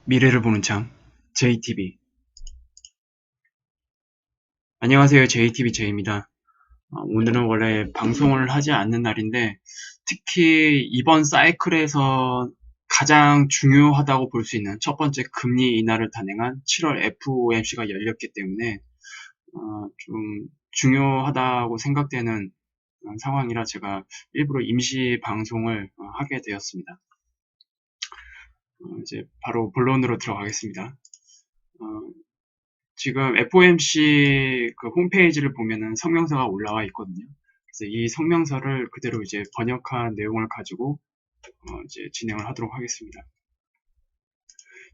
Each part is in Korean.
미래를 보는 창 JTB. 안녕하세요. JTB J입니다. 오늘은 원래 방송을 하지 않는 날인데 특히 이번 사이클에서 가장 중요하다고 볼 수 있는 첫 번째 금리 인하를 단행한 7월 FOMC가 열렸기 때문에 좀 중요하다고 생각되는 상황이라 제가 일부러 임시 방송을 하게 되었습니다. 이제 바로 본론으로 들어가겠습니다. 지금 FOMC 그 홈페이지를 보면은 성명서가 올라와 있거든요. 그래서 이 성명서를 그대로 이제 번역한 내용을 가지고 이제 진행을 하도록 하겠습니다.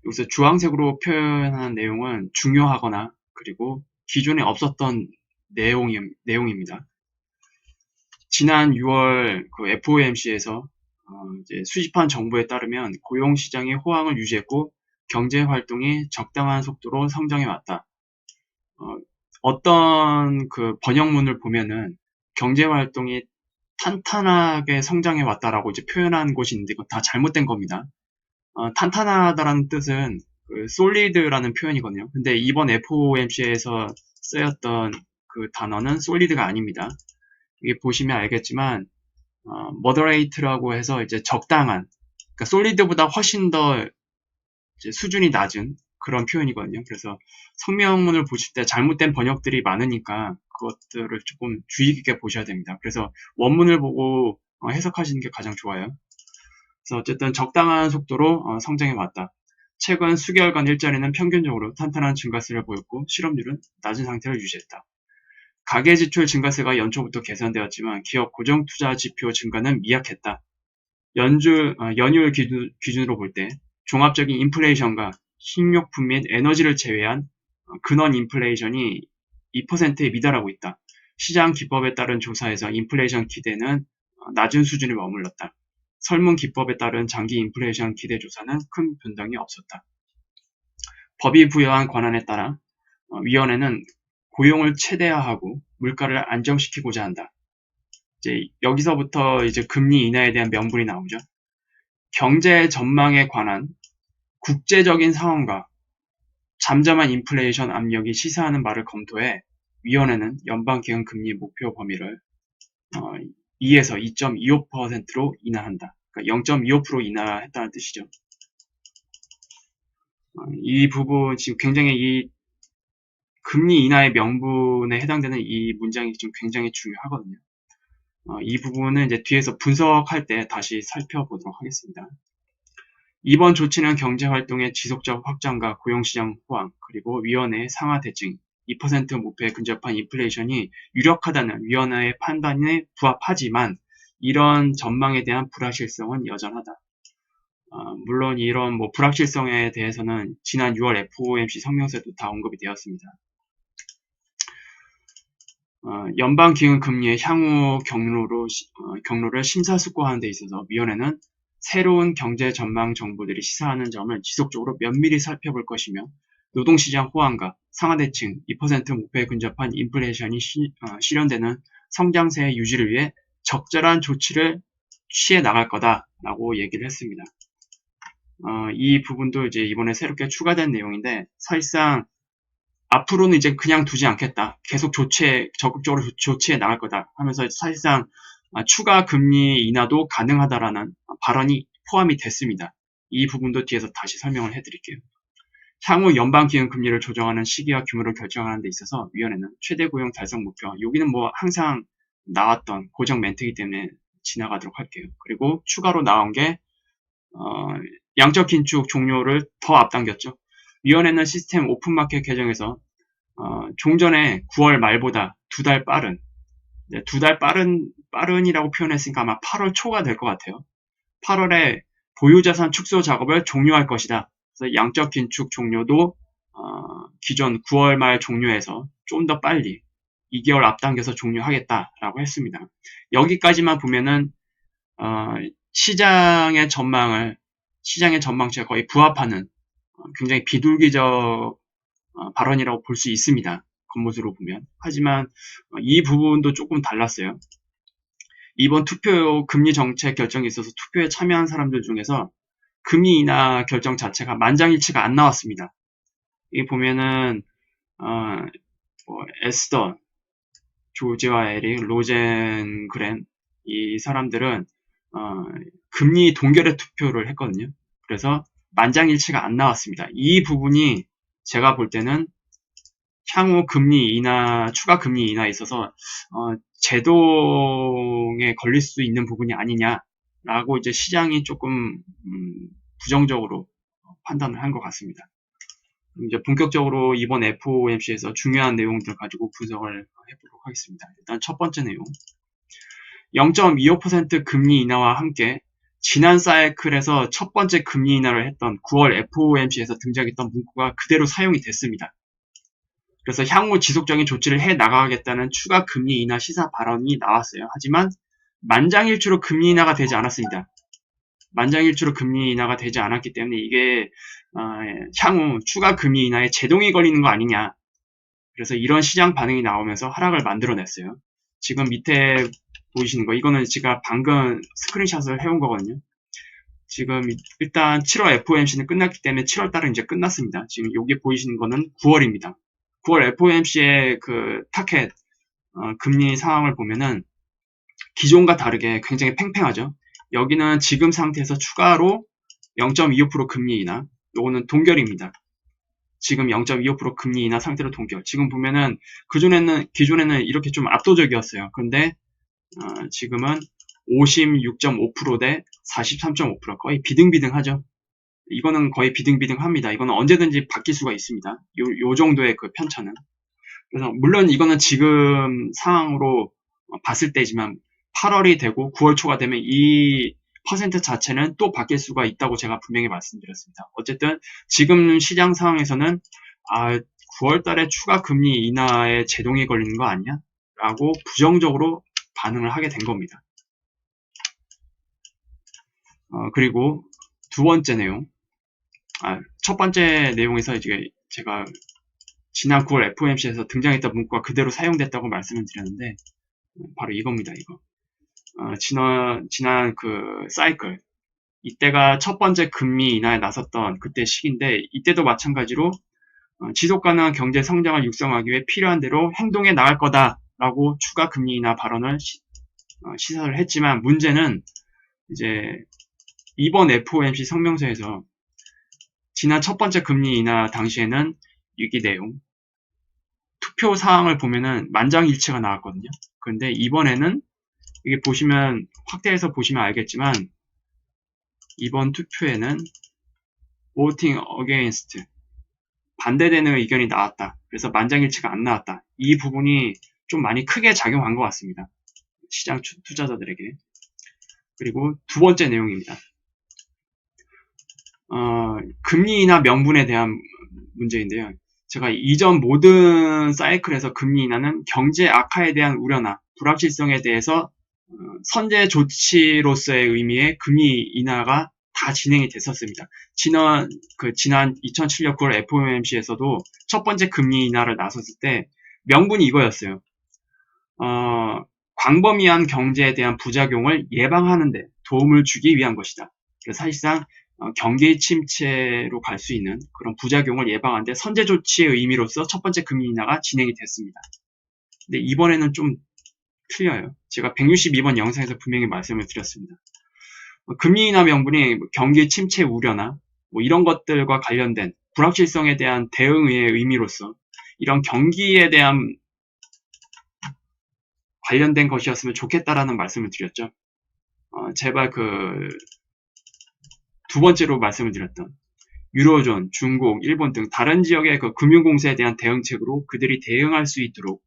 여기서 주황색으로 표현한 내용은 중요하거나 그리고 기존에 없었던 내용입니다. 지난 6월 그 FOMC에서 이제 수집한 정보에 따르면 고용 시장의 호황을 유지했고 경제 활동이 적당한 속도로 성장해 왔다. 어떤 그 번역문을 보면은 경제 활동이 탄탄하게 성장해 왔다라고 이제 표현한 곳이 있는데 이거 다 잘못된 겁니다. 탄탄하다라는 뜻은 그 solid라는 표현이거든요. 근데 이번 FOMC에서 쓰였던 그 단어는 solid가 아닙니다. 이게 보시면 알겠지만 moderate라고 해서 이제 적당한, 그러니까 solid보다 훨씬 더 이제 수준이 낮은 그런 표현이거든요. 그래서 성명문을 보실 때 잘못된 번역들이 많으니까 그것들을 조금 주의 깊게 보셔야 됩니다. 그래서 원문을 보고 해석하시는 게 가장 좋아요. 그래서 어쨌든 적당한 속도로 성장해 왔다. 최근 수개월간 일자리는 평균적으로 탄탄한 증가세를 보였고 실업률은 낮은 상태를 유지했다. 가계지출 증가세가 연초부터 개선되었지만 기업 고정투자 지표 증가는 미약했다. 연율 기준으로 볼 때 종합적인 인플레이션과 식료품 및 에너지를 제외한 근원 인플레이션이 2%에 미달하고 있다. 시장 기법에 따른 조사에서 인플레이션 기대는 낮은 수준에 머물렀다. 설문 기법에 따른 장기 인플레이션 기대 조사는 큰 변동이 없었다. 법이 부여한 권한에 따라 위원회는 고용을 최대화하고 물가를 안정시키고자 한다. 이제 여기서부터 이제 금리 인하에 대한 명분이 나오죠. 경제 전망에 관한 국제적인 상황과 잠잠한 인플레이션 압력이 시사하는 바를 검토해 위원회는 연방기금 금리 목표 범위를 2에서 2.25%로 인하한다. 그러니까 0.25% 인하했다는 뜻이죠. 이 부분 지금 굉장히 이 금리 인하의 명분에 해당되는 이 문장이 지금 굉장히 중요하거든요. 이 부분은 이제 뒤에서 분석할 때 다시 살펴보도록 하겠습니다. 이번 조치는 경제활동의 지속적 확장과 고용시장 호황, 그리고 위원회의 상하 대칭, 2% 목표에 근접한 인플레이션이 유력하다는 위원회의 판단에 부합하지만 이런 전망에 대한 불확실성은 여전하다. 물론 이런 뭐 불확실성에 대해서는 지난 6월 FOMC 성명서에도 다 언급이 되었습니다. 연방기금금리의 향후 경로를 심사숙고하는 데 있어서 위원회는 새로운 경제 전망 정보들이 시사하는 점을 지속적으로 면밀히 살펴볼 것이며 노동시장 호황과 상하대칭 2% 목표에 근접한 인플레이션이 실현되는 성장세의 유지를 위해 적절한 조치를 취해 나갈 거다라고 얘기를 했습니다. 이 부분도 이제 이번에 새롭게 추가된 내용인데 사실상 앞으로는 이제 그냥 두지 않겠다. 계속 적극적으로 조치해 나갈 거다 하면서 사실상 추가 금리 인하도 가능하다라는 발언이 포함이 됐습니다. 이 부분도 뒤에서 다시 설명을 해드릴게요. 향후 연방기금 금리를 조정하는 시기와 규모를 결정하는 데 있어서 위원회는 최대 고용 달성 목표, 여기는 뭐 항상 나왔던 고정 멘트이기 때문에 지나가도록 할게요. 그리고 추가로 나온 게 양적 긴축 종료를 더 앞당겼죠. 위원회는 시스템 오픈마켓 개정에서 종전에 9월 말보다 2달 빠른, 2달 빠른이라고 표현했으니까 아마 8월 초가 될 것 같아요. 8월에 보유자산 축소 작업을 종료할 것이다. 그래서 양적 긴축 종료도 기존 9월 말 종료해서 좀 더 빨리 2개월 앞당겨서 종료하겠다라고 했습니다. 여기까지만 보면은 시장의 전망치에 거의 부합하는 굉장히 비둘기적 발언이라고 볼 수 있습니다. 겉모습으로 보면. 하지만 이 부분도 조금 달랐어요. 이번 투표 금리 정책 결정에 있어서 투표에 참여한 사람들 중에서 금리 인하 결정 자체가 만장일치가 안 나왔습니다. 여기 보면은 에스더, 조지와 에릭, 로젠그렌 이 사람들은 금리 동결의 투표를 했거든요. 그래서 만장일치가 안 나왔습니다. 이 부분이 제가 볼 때는 향후 금리 인하, 추가 금리 인하에 있어서 제동에 걸릴 수 있는 부분이 아니냐라고 이제 시장이 조금 부정적으로 판단을 한 것 같습니다. 이제 본격적으로 이번 FOMC에서 중요한 내용들 가지고 분석을 해보도록 하겠습니다. 일단 첫 번째 내용. 0.25% 금리 인하와 함께 지난 사이클에서 첫 번째 금리 인하를 했던 9월 FOMC에서 등장했던 문구가 그대로 사용이 됐습니다. 그래서 향후 지속적인 조치를 해 나가겠다는 추가 금리 인하 시사 발언이 나왔어요. 하지만 만장일치로 금리 인하가 되지 않았습니다. 만장일치로 금리 인하가 되지 않았기 때문에 이게 향후 추가 금리 인하에 제동이 걸리는 거 아니냐. 그래서 이런 시장 반응이 나오면서 하락을 만들어냈어요. 지금 밑에 보이시는 거, 이거는 제가 방금 스크린샷을 해온 거거든요. 지금 일단 7월 FOMC는 끝났기 때문에 7월 달은 이제 끝났습니다. 지금 여기 보이시는 거는 9월입니다. 9월 FOMC의 그 타켓 금리 상황을 보면은 기존과 다르게 굉장히 팽팽하죠. 여기는 지금 상태에서 추가로 0.25% 금리 인하, 요거는 동결입니다. 지금 0.25% 금리 인하 상태로 동결. 지금 보면은 기존에는 이렇게 좀 압도적이었어요. 그런데 지금은 56.5% 대 43.5% 거의 비등비등하죠. 이거는 거의 비등비등합니다. 이거는 언제든지 바뀔 수가 있습니다. 요 정도의 그 편차는. 그래서 물론 이거는 지금 상황으로 봤을 때지만 8월이 되고 9월 초가 되면 이 퍼센트 자체는 또 바뀔 수가 있다고 제가 분명히 말씀드렸습니다. 어쨌든 지금 시장 상황에서는 9월 달에 추가 금리 인하에 제동이 걸리는 거 아니야? 라고 부정적으로 반응을 하게 된 겁니다. 그리고 두 번째 내용. 첫 번째 내용에서 이제 제가 지난 9월 FOMC에서 등장했던 문구가 그대로 사용됐다고 말씀을 드렸는데, 바로 이겁니다, 이거. 지난 그 사이클. 이때가 첫 번째 금리 인하에 나섰던 그때 시기인데, 이때도 마찬가지로 지속 가능한 경제 성장을 육성하기 위해 필요한 대로 행동해 나갈 거다라고 추가 금리 인하 발언을 시사를 했지만, 문제는 이제 이번 FOMC 성명서에서 지난 첫 번째 금리 인하 당시에는 이 내용, 투표 사항을 보면은 만장일치가 나왔거든요. 그런데 이번에는 이게 보시면, 확대해서 보시면 알겠지만, 이번 투표에는 voting against, 반대되는 의견이 나왔다. 그래서 만장일치가 안 나왔다. 이 부분이 좀 많이 크게 작용한 것 같습니다. 시장 투자자들에게. 그리고 두 번째 내용입니다. 금리 인하 명분에 대한 문제인데요. 제가 이전 모든 사이클에서 금리 인하는 경제 악화에 대한 우려나 불확실성에 대해서 선제 조치로서의 의미의 금리 인하가 다 진행이 됐었습니다. 지난 2007년 9월 FOMC에서도 첫 번째 금리 인하를 나섰을 때 명분이 이거였어요. 광범위한 경제에 대한 부작용을 예방하는 데 도움을 주기 위한 것이다. 그래서 사실상 경기 침체로 갈 수 있는 그런 부작용을 예방하는 데 선제 조치의 의미로서 첫 번째 금리 인하가 진행이 됐습니다. 근데 이번에는 좀 틀려요. 제가 162번 영상에서 분명히 말씀을 드렸습니다. 금리 인하 명분이 경기 침체 우려나 이런 것들과 관련된 불확실성에 대한 대응의 의미로서 이런 경기에 대한 관련된 것이었으면 좋겠다라는 말씀을 드렸죠. 제발 두 번째로 말씀을 드렸던 유로존, 중국, 일본 등 다른 지역의 그 금융공세에 대한 대응책으로 그들이 대응할 수 있도록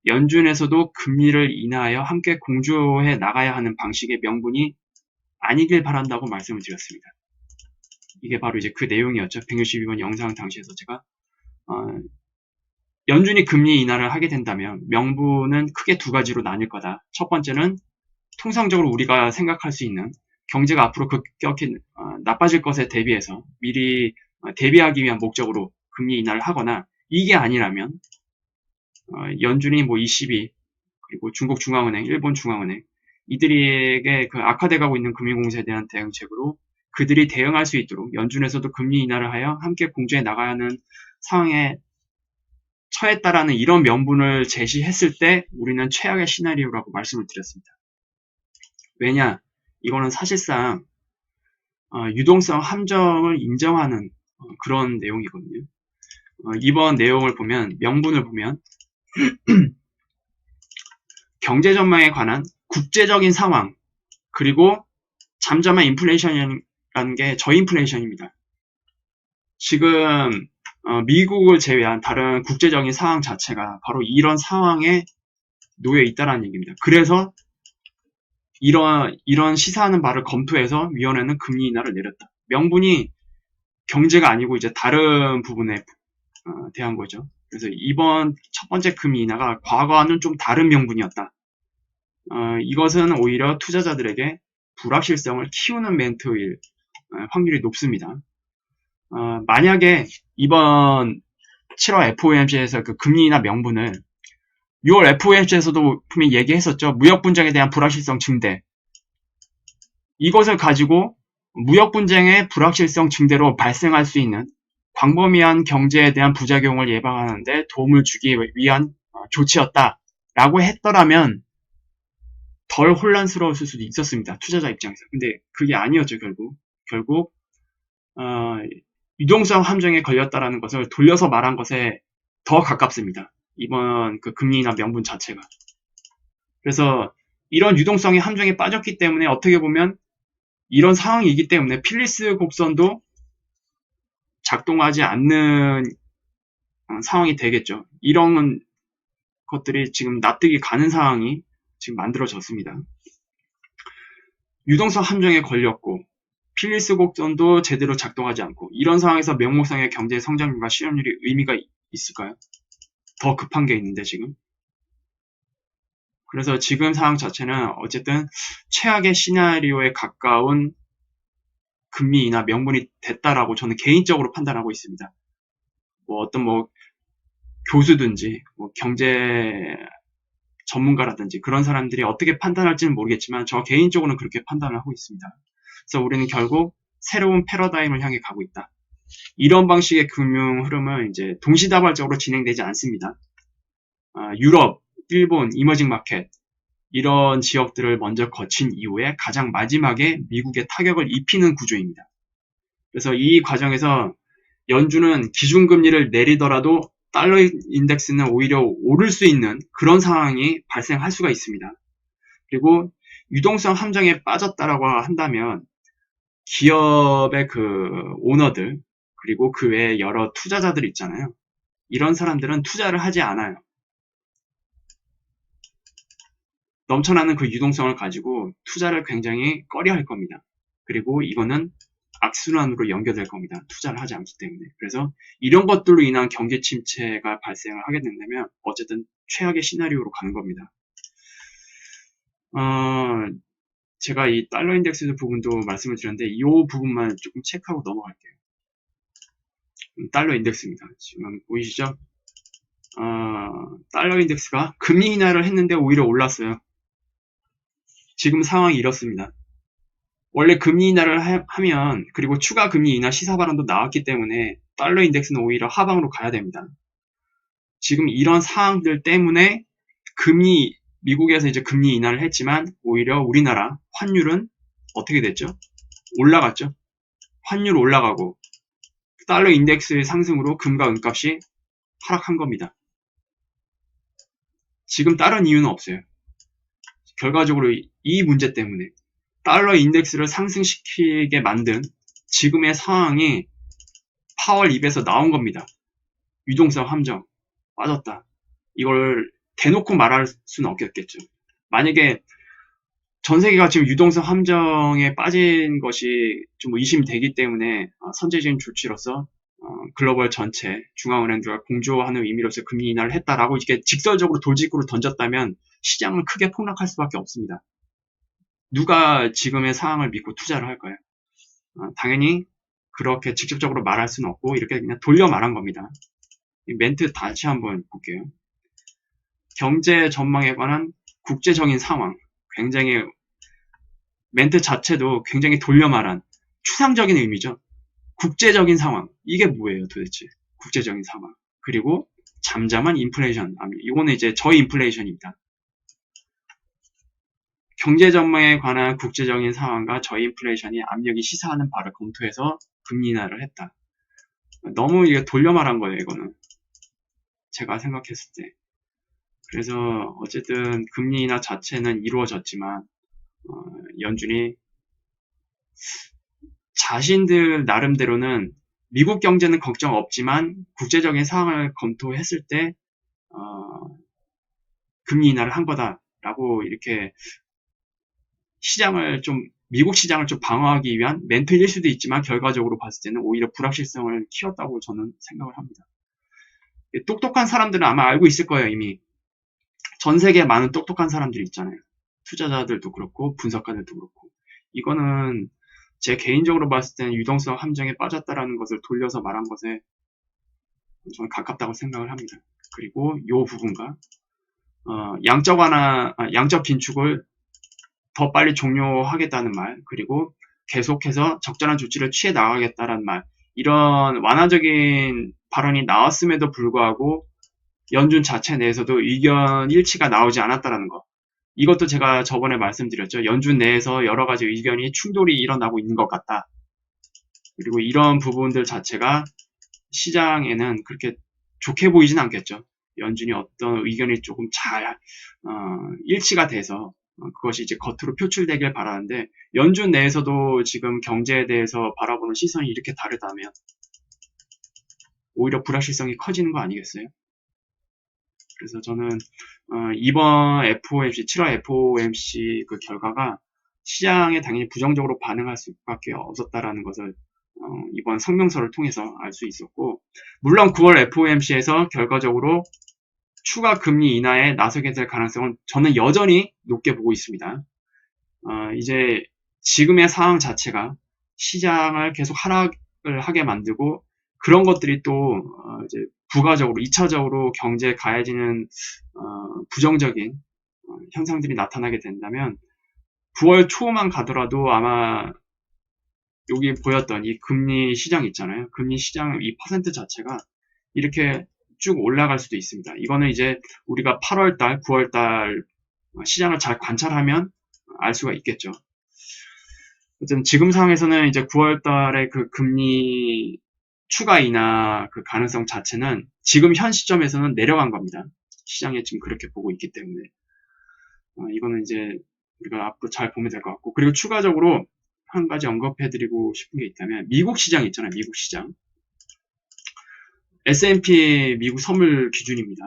연준에서도 금리를 인하하여 함께 공조해 나가야 하는 방식의 명분이 아니길 바란다고 말씀을 드렸습니다. 이게 바로 이제 그 내용이었죠. 162번 영상 당시에서 제가 연준이 금리 인하를 하게 된다면 명분은 크게 두 가지로 나뉠 거다. 첫 번째는 통상적으로 우리가 생각할 수 있는 경제가 앞으로 급격히 나빠질 것에 대비해서 미리 대비하기 위한 목적으로 금리 인하를 하거나, 이게 아니라면 연준이 ECB 그리고 중국 중앙은행, 일본 중앙은행 이들에게 그 악화돼가고 있는 금융공세에 대한 대응책으로 그들이 대응할 수 있도록 연준에서도 금리 인하를 하여 함께 공조해 나가야 하는 상황에 처했다라는 이런 명분을 제시했을 때 우리는 최악의 시나리오라고 말씀을 드렸습니다. 왜냐? 이거는 사실상 유동성 함정을 인정하는 그런 내용이거든요. 이번 내용을 보면, 명분을 보면 경제 전망에 관한 국제적인 상황, 그리고 잠잠한 인플레이션이라는 게 저인플레이션입니다. 지금 미국을 제외한 다른 국제적인 상황 자체가 바로 이런 상황에 놓여 있다는 얘기입니다. 그래서 이런 시사하는 바를 검토해서 위원회는 금리 인하를 내렸다. 명분이 경제가 아니고 이제 다른 부분에 대한 거죠. 그래서 이번 첫 번째 금리 인하가 과거와는 좀 다른 명분이었다. 이것은 오히려 투자자들에게 불확실성을 키우는 멘트일 확률이 높습니다. 만약에 이번 7월 FOMC에서 그 금리 인하 명분을 6월 FOMC에서도 분명히 얘기했었죠. 무역 분쟁에 대한 불확실성 증대. 이것을 가지고 무역 분쟁의 불확실성 증대로 발생할 수 있는 광범위한 경제에 대한 부작용을 예방하는 데 도움을 주기 위한 조치였다라고 했더라면 덜 혼란스러웠을 수도 있었습니다. 투자자 입장에서. 근데 그게 아니었죠, 결국 유동성 함정에 걸렸다라는 것을 돌려서 말한 것에 더 가깝습니다. 이번 그 금리 인하 명분 자체가. 그래서 이런 유동성의 함정에 빠졌기 때문에 어떻게 보면 이런 상황이기 때문에 필리스 곡선도 작동하지 않는 상황이 되겠죠. 이런 것들이 지금 납득이 가는 상황이 지금 만들어졌습니다. 유동성 함정에 걸렸고 필리스 곡선도 제대로 작동하지 않고 이런 상황에서 명목상의 경제 성장률과 실업률이 의미가 있을까요? 더 급한 게 있는데 지금. 그래서 지금 상황 자체는 어쨌든 최악의 시나리오에 가까운 금리 인하 명분이 됐다라고 저는 개인적으로 판단하고 있습니다. 어떤 교수든지 경제 전문가라든지 그런 사람들이 어떻게 판단할지는 모르겠지만 저 개인적으로는 그렇게 판단을 하고 있습니다. 그래서 우리는 결국 새로운 패러다임을 향해 가고 있다. 이런 방식의 금융 흐름은 이제 동시다발적으로 진행되지 않습니다. 유럽, 일본, 이머징 마켓 이런 지역들을 먼저 거친 이후에 가장 마지막에 미국에 타격을 입히는 구조입니다. 그래서 이 과정에서 연준은 기준금리를 내리더라도 달러 인덱스는 오히려 오를 수 있는 그런 상황이 발생할 수가 있습니다. 그리고 유동성 함정에 빠졌다라고 한다면 기업의 그 오너들 그리고 그 외에 여러 투자자들 있잖아요. 이런 사람들은 투자를 하지 않아요. 넘쳐나는 그 유동성을 가지고 투자를 굉장히 꺼려할 겁니다. 그리고 이거는 악순환으로 연결될 겁니다. 투자를 하지 않기 때문에. 그래서 이런 것들로 인한 경제 침체가 발생을 하게 된다면 어쨌든 최악의 시나리오로 가는 겁니다. 제가 이 달러 인덱스 부분도 말씀을 드렸는데 이 부분만 조금 체크하고 넘어갈게요. 달러 인덱스입니다. 지금 보이시죠? 달러 인덱스가 금리 인하를 했는데 오히려 올랐어요. 지금 상황이 이렇습니다. 원래 금리 인하를 하면 그리고 추가 금리 인하 시사 발언도 나왔기 때문에 달러 인덱스는 오히려 하방으로 가야 됩니다. 지금 이런 상황들 때문에 미국에서 이제 금리 인하를 했지만 오히려 우리나라 환율은 어떻게 됐죠? 올라갔죠. 환율 올라가고 달러 인덱스의 상승으로 금과 은값이 하락한 겁니다. 지금 다른 이유는 없어요. 결과적으로 이 문제 때문에 달러 인덱스를 상승시키게 만든 지금의 상황이 파월 입에서 나온 겁니다. 유동성 함정 빠졌다. 이걸 대놓고 말할 수는 없겠죠. 만약에 전 세계가 지금 유동성 함정에 빠진 것이 좀 의심이 되기 때문에 선제적인 조치로서 글로벌 전체 중앙은행들과 공조하는 의미로서 금리 인하를 했다라고 이렇게 직설적으로 돌직구를 던졌다면 시장은 크게 폭락할 수밖에 없습니다. 누가 지금의 상황을 믿고 투자를 할까요? 당연히 그렇게 직접적으로 말할 수는 없고 이렇게 그냥 돌려 말한 겁니다. 이 멘트 다시 한번 볼게요. 경제 전망에 관한 국제적인 상황, 굉장히 멘트 자체도 굉장히 돌려 말한 추상적인 의미죠. 국제적인 상황. 이게 뭐예요, 도대체? 국제적인 상황. 그리고 잠잠한 인플레이션. 이거는 이제 저인플레이션입니다. 경제 전망에 관한 국제적인 상황과 저인플레이션이 압력이 시사하는 바를 검토해서 금리 인하를 했다. 너무 이게 돌려 말한 거예요, 이거는. 제가 생각했을 때. 그래서 어쨌든 금리 인하 자체는 이루어졌지만 연준이 자신들 나름대로는 미국 경제는 걱정 없지만 국제적인 상황을 검토했을 때 금리 인하를 한 거다라고 이렇게 시장을 좀 미국 시장을 좀 방어하기 위한 멘트일 수도 있지만 결과적으로 봤을 때는 오히려 불확실성을 키웠다고 저는 생각을 합니다. 똑똑한 사람들은 아마 알고 있을 거예요. 이미 전 세계에 많은 똑똑한 사람들이 있잖아요. 투자자들도 그렇고 분석가들도 그렇고 이거는 제 개인적으로 봤을 때는 유동성 함정에 빠졌다라는 것을 돌려서 말한 것에 저는 가깝다고 생각을 합니다. 그리고 이 부분과 양적 긴축을 더 빨리 종료하겠다는 말, 그리고 계속해서 적절한 조치를 취해 나가겠다는 말, 이런 완화적인 발언이 나왔음에도 불구하고 연준 자체 내에서도 의견 일치가 나오지 않았다는 것. 이것도 제가 저번에 말씀드렸죠. 연준 내에서 여러 가지 의견이 충돌이 일어나고 있는 것 같다. 그리고 이런 부분들 자체가 시장에는 그렇게 좋게 보이진 않겠죠. 연준이 어떤 의견이 조금 잘 일치가 돼서 그것이 이제 겉으로 표출되길 바라는데 연준 내에서도 지금 경제에 대해서 바라보는 시선이 이렇게 다르다면 오히려 불확실성이 커지는 거 아니겠어요? 그래서 저는 이번 FOMC, 7월 FOMC 그 결과가 시장에 당연히 부정적으로 반응할 수밖에 없었다라는 것을 이번 성명서를 통해서 알 수 있었고, 물론 9월 FOMC에서 결과적으로 추가 금리 인하에 나서게 될 가능성은 저는 여전히 높게 보고 있습니다. 이제 지금의 상황 자체가 시장을 계속 하락을 하게 만들고 그런 것들이 또 이제 부가적으로 2차적으로 경제에 가해지는 부정적인 현상들이 나타나게 된다면 9월 초만 가더라도 아마 여기 보였던 이 금리 시장 있잖아요. 금리 시장 이 퍼센트 자체가 이렇게 쭉 올라갈 수도 있습니다. 이거는 이제 우리가 8월달, 9월달 시장을 잘 관찰하면 알 수가 있겠죠. 어쨌든 지금 상황에서는 이제 9월달에 그 금리 추가 인하 그 가능성 자체는 지금 현 시점에서는 내려간 겁니다. 시장에 지금 그렇게 보고 있기 때문에 이거는 이제 우리가 앞으로 잘 보면 될 것 같고, 그리고 추가적으로 한 가지 언급해드리고 싶은 게 있다면 미국 시장 있잖아요. 미국 시장. S&P 미국 선물 기준입니다.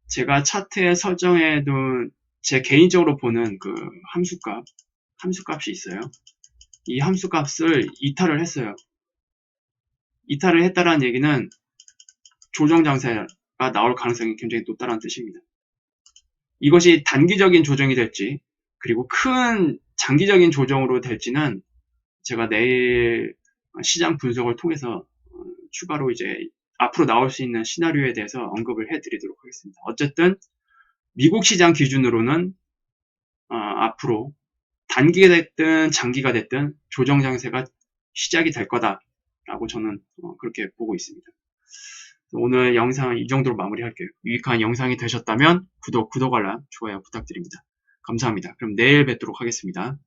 제가 차트에 설정해둔 제 개인적으로 보는 그 함수값이 있어요. 이 함수값을 이탈을 했어요. 이탈을 했다라는 얘기는 조정 장세가 나올 가능성이 굉장히 높다는 뜻입니다. 이것이 단기적인 조정이 될지 그리고 큰 장기적인 조정으로 될지는 제가 내일 시장 분석을 통해서 추가로 이제 앞으로 나올 수 있는 시나리오에 대해서 언급을 해드리도록 하겠습니다. 어쨌든 미국 시장 기준으로는 앞으로 단기가 됐든 장기가 됐든 조정 장세가 시작이 될 거다라고 저는 그렇게 보고 있습니다. 오늘 영상은 이 정도로 마무리할게요. 유익한 영상이 되셨다면 구독 알람, 좋아요 부탁드립니다. 감사합니다. 그럼 내일 뵙도록 하겠습니다.